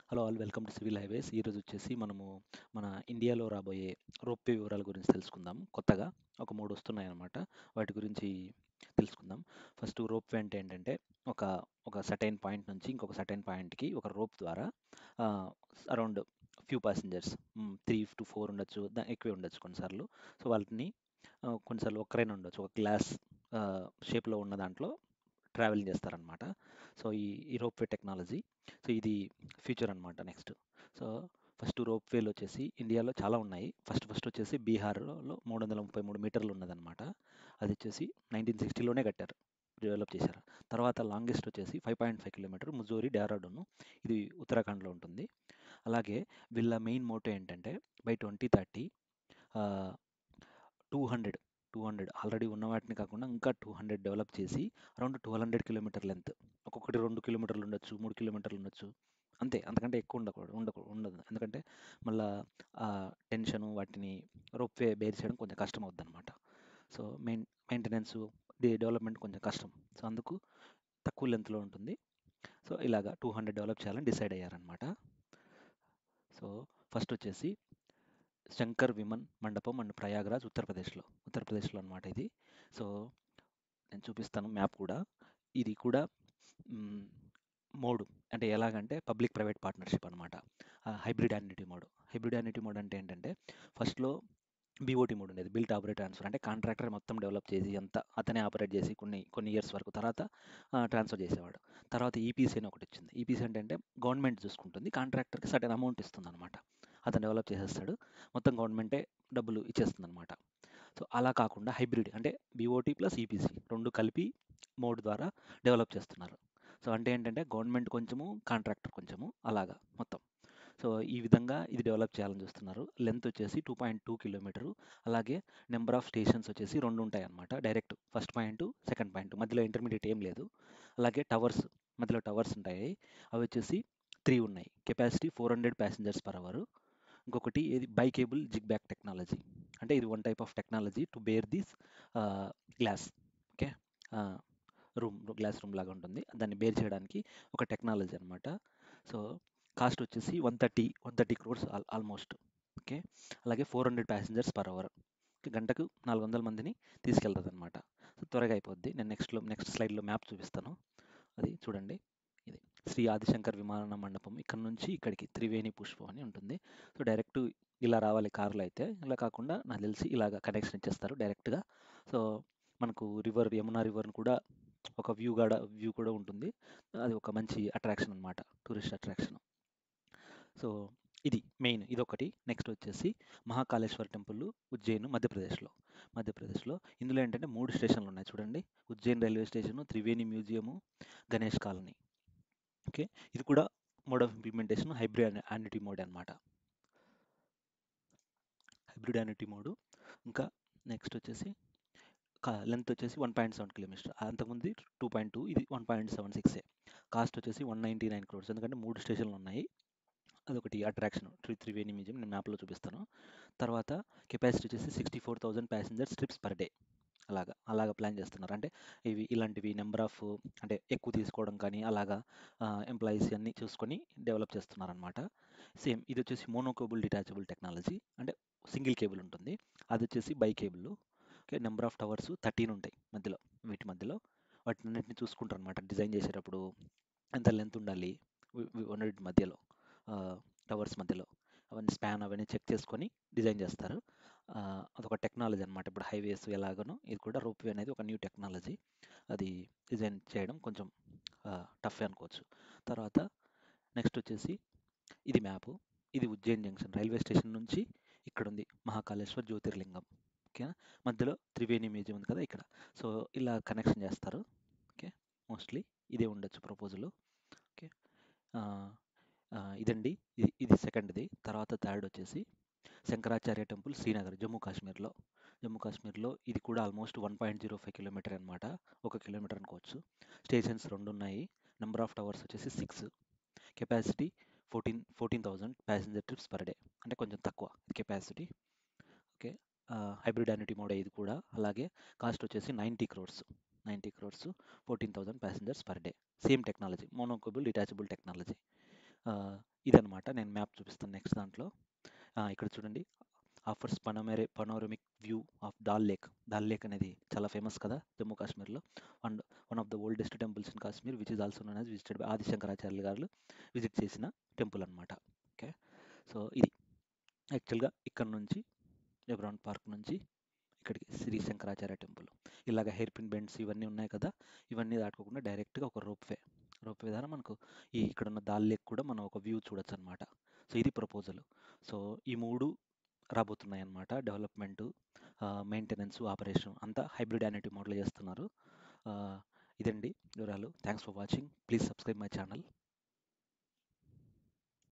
Hello all welcome to civil highways. ఈరోజు వచ్చేసి మనము మన ఇండియాలో రాబోయే రోప్వే వివరాల గురించి తెలుసుకుందాం. కొత్తగా ఒక 3 వస్తున్నాయన్నమాట. వాటి గురించి తెలుసుకుందాం. ఫస్ట్ రోప్వే అంటే ఏంటంటే ఒక ఒక సర్టెన్ పాయింట్ నుంచి ఇంకొక సర్టెన్ పాయింట్‌కి ఒక రోప్ ద్వారా అరౌండ్ ఫ్యూ పాసెంజర్స్ 3-4 ఉండొచ్చు. ఎక్కువే ఉండొచ్చు కొన్నిసార్లు. సో, వాళ్ళని కొన్నిసార్లు ఒక్కరైనా ఉండొచ్చు. ఒక గ్లాస్ షేప్‌లో ఉన్న దాంట్లో ట్రావెలింగ్ చేస్తారనమాట. సో, ఈ ఈ రోప్వే టెక్నాలజీ. సో, ఇది ఫ్యూచర్ అనమాట నెక్స్ట్. సో, ఫస్ట్ రోప్వేలు వచ్చేసి ఇండియాలో చాలా ఉన్నాయి. ఫస్ట్ వచ్చేసి బీహార్‌లో 333 మీటర్లు ఉన్నదనమాట. అది వచ్చేసి 1960లోనే కట్టారు. డెవలప్ చేశారు. తర్వాత లాంగెస్ట్ వచ్చేసి 5.5 కిలోమీటర్ ముజోరీ డెహ్రాడూన్. ఇది ఉత్తరాఖండ్‌లో ఉంటుంది. అలాగే వీళ్ళ మెయిన్ మోటో ఏంటంటే బై 2030 ఆహ్, 200 200 ఆల్రెడీ ఉన్న వాటిని కాకుండా ఇంకా 200 డెవలప్ చేసి అరౌండ్ 1200 కిలోమీటర్ లెంత్. ఒక్కొక్కటి 2 కిలోమీటర్లు ఉండొచ్చు, 3 కిలోమీటర్లు ఉండొచ్చు. అంతే, అంతకంటే ఎక్కువ ఉండదు. ఎందుకంటే మళ్ళా టెన్షను వాటిని రోప్‌వే బేర్ చేయడం కొంచెం కష్టం అవుద్దనమాట. సో, మెయింటెనెన్సు, డెవలప్‌మెంట్ కొంచెం కష్టం. సో, అందుకు తక్కువ లెంత్‌లో ఉంటుంది. సో, ఇలాగా 200 డెవలప్ చేయాలని డిసైడ్ అయ్యారనమాట. సో, ఫస్ట్ వచ్చేసి శంకర్ విమన్ మండపం అండ్ ప్రయాగ్రాజ్ ఉత్తరప్రదేశ్లో అనమాట ఇది. సో, నేను చూపిస్తాను మ్యాప్ కూడా. ఇది కూడా మ్, మోడ్ అంటే ఎలాగంటే పబ్లిక్ ప్రైవేట్ పార్ట్నర్షిప్ అనమాట. హైబ్రిడ్ యానిటీ మోడ్ అంటే ఏంటంటే ఫస్ట్లో బీఓటీ మోడ్ ఉండేది, బిల్ట్ ఆపరేట్ ట్రాన్స్ఫర్. అంటే కాంట్రాక్టర్ మొత్తం డెవలప్ చేసి అంతా అతనే ఆపరేట్ చేసి కొన్ని కొన్ని ఇయర్స్ వరకు తర్వాత ట్రాన్స్ఫర్ చేసేవాడు. తర్వాత ఈపీసీ అని ఒకటి వచ్చింది. ఈపీసీ అంటే గవర్నమెంట్ చూసుకుంటుంది, కాంట్రాక్టర్కి సర్టెన్ అమౌంట్ ఇస్తుంది అనమాట. అతను డెవలప్ చేసేస్తాడు, మొత్తం గవర్నమెంటే డబ్బులు ఇచ్చేస్తుంది అనమాట. సో, అలా కాకుండా హైబ్రిడ్ అంటే బీఓటీ ప్లస్ ఈపీసీ 2 కలిపి మోడ్ ద్వారా డెవలప్ చేస్తున్నారు. సో, అంటే ఏంటంటే గవర్నమెంట్ కొంచెము, కాంట్రాక్టర్ కొంచెము అలాగా మొత్తం. సో, ఈ విధంగా ఇది డెవలప్ చేయాలని చూస్తున్నారు. లెంత్ వచ్చేసి 2.2 కిలోమీటరు. అలాగే నెంబర్ ఆఫ్ స్టేషన్స్ వచ్చేసి 2 ఉంటాయన్నమాట. Direct first point, second point, మధ్యలో ఇంటర్మీడియేట్ ఏం లేదు. అలాగే మధ్యలో టవర్స్ ఉంటాయి. అవి వచ్చేసి 3 ఉన్నాయి. Capacity 400 passengers per hour. ఇంకొకటి ఇది by cable jig back technology. అంటే ఇది one type of technology to bear this glass. Okay. Glass room లాగా ఉంటుంది. దాన్ని బేర్ చేయడానికి ఒక టెక్నాలజీ అనమాట. సో, కాస్ట్ వచ్చేసి 130 క్రోర్స్ ఆల్మోస్ట్. ఓకే. అలాగే 400 ప్యాసింజర్స్ పర్ అవర్. గంటకు 400 మందిని తీసుకెళ్తుంది అనమాట. సో, త్వరగా అయిపోద్ది. నేను నెక్స్ట్ స్లైడ్లో మ్యాప్ చూపిస్తాను. అది చూడండి. ఇది శ్రీ ఆదిశంకర్ విమాన మండపం. ఇక్కడ నుంచి ఇక్కడికి త్రివేణి పుష్పం అని ఉంటుంది. సో, డైరెక్ట్ ఇలా రావాలి కార్లో అయితే. ఇలా కాకుండా నాకు తెలిసి ఇలాగ కనెక్షన్ ఇచ్చేస్తారు డైరెక్ట్గా. సో, మనకు యమునా రివర్ని కూడా ఒక వ్యూ కూడా ఉంటుంది. అది ఒక మంచి అట్రాక్షన్ అనమాట, టూరిస్ట్ అట్రాక్షన్. సో, ఇది మెయిన్ ఇదొకటి. నెక్స్ట్ వచ్చేసి మహాకాళేశ్వర టెంపుల్, ఉజ్జయిన్, మధ్యప్రదేశ్లో. ఇందులో ఏంటంటే 3 స్టేషన్లు ఉన్నాయి చూడండి. Ujjain railway station, Triveni museum, Ganesh colony. Okay. ఇది కూడా mode of implementation hybrid annuity mode అనమాట. Hybrid annuity mode. ఇంకా నెక్స్ట్ వచ్చేసి లెంత్ వచ్చేసి 1.7 కిలోమీటర్. అంతకుముందు 2.2, ఇది 1.76. కాస్ట్ వచ్చేసి 199 క్రోర్స్. ఎందుకంటే 3 స్టేషన్లు ఉన్నాయి. అదొకటి అట్రాక్షన్. త్రివేణి మ్యూజియం నేను మ్యాప్లో చూపిస్తాను. తర్వాత కెపాసిటీ వచ్చేసి 64,000 ప్యాసింజర్స్ ట్రిప్స్ పర్ డే. అలాగా ప్లాన్ చేస్తున్నారు. అంటే ఇలాంటివి నెంబర్ ఆఫ్ అంటే ఎక్కువ తీసుకోవడం కానీ అలాగా ఎంప్లాయీస్ అన్నీ చూసుకొని డెవలప్ చేస్తున్నారనమాట. సేమ్ ఇది వచ్చేసి మోనోకేబుల్ డిటాచబుల్ టెక్నాలజీ. అంటే సింగిల్ కేబుల్ ఉంటుంది. అది వచ్చేసి by cable. Okay. Number of towers 13 ఉంటాయి వీటి మధ్యలో. వాటినన్నింటిని చూసుకుంటారు అనమాట డిజైన్ చేసేటప్పుడు. ఎంత లెంత్ ఉండాలి రెండింటి మధ్యలో, టవర్స్ మధ్యలో, అవన్నీ స్పాన్ అవన్నీ చెక్ చేసుకొని డిజైన్ చేస్తారు. అదొక టెక్నాలజీ అనమాట. ఇప్పుడు హైవేస్ ఎలాగనో ఇది కూడా రోప్వే అనేది ఒక న్యూ టెక్నాలజీ. అది డిజైన్ చేయడం కొంచెం టఫ్ అనుకోవచ్చు. తర్వాత నెక్స్ట్ వచ్చేసి ఇది మ్యాపు. ఇది ఉజ్జయిన్ జంక్షన్ రైల్వే స్టేషన్ నుంచి ఇక్కడ ఉంది మహాకాళేశ్వర్ జ్యోతిర్లింగం. ఓకేనా. మధ్యలో త్రివేణి మ్యూజియం ఉంది కదా ఇక్కడ. సో, ఇలా కనెక్షన్ చేస్తారు. ఓకే. మోస్ట్లీ ఇదే ఉండొచ్చు ప్రపోజల్. ఓకే. ఇదండి. ఇది సెకండ్ది. తర్వాత థర్డ్ వచ్చేసి శంకరాచార్య టెంపుల్, శ్రీనగర్, జమ్మూ కాశ్మీర్లో ఇది కూడా ఆల్మోస్ట్ 1.05 కిలోమీటర్ అనమాట. 1 కిలోమీటర్ అనుకోవచ్చు. స్టేషన్స్ 2 ఉన్నాయి. నెంబర్ ఆఫ్ టవర్స్ వచ్చేసి 6. Capacity 14,000 passenger trips per day. అంటే కొంచెం తక్కువ capacity. Okay. Hybrid annuity mode ఇది కూడా. అలాగే కాస్ట్ వచ్చేసి 90 crores. 14,000 passengers per day. Same technology, monocable detachable technology. చూపిస్తాను నెక్స్ట్ దాంట్లో. ఇక్కడ చూడండి, offers panoramic view of Dal lake అనేది చాలా ఫేమస్ కదా జమ్మూ కాశ్మీర్లో. And one of the oldest temples in Kashmir which is also known as visited by ఆదిశంకరాచార్యులు గారు విజిట్ చేసిన టెంపుల్ అనమాట. ఓకే, సో ఇది యాక్చువల్గా ఇక్కడ నుంచి ఎబ్రాన్ పార్క్ నుంచి ఇక్కడికి శ్రీ శంకరాచార్య టెంపుల్. ఇలాగ హెయిర్ పిన్ బెండ్స్ ఇవన్నీ ఉన్నాయి కదా, ఇవన్నీ దాటుకోకుండా డైరెక్ట్గా ఒక రోప్వే ద్వారా మనకు ఇక్కడ ఉన్న దాల్ లేక్ కూడా మనం ఒక వ్యూ చూడొచ్చు అనమాట. సో ఇది ప్రపోజల్. సో ఈ 3 రాబోతున్నాయి అన్నమాట. డెవలప్మెంటు, మెయింటెనెన్స్, ఆపరేషన్ అంతా హైబ్రిడ్ యానిటీ మోడల్ చేస్తున్నారు. ఇదండి వివరాలు. Thanks for watching. Please subscribe my channel.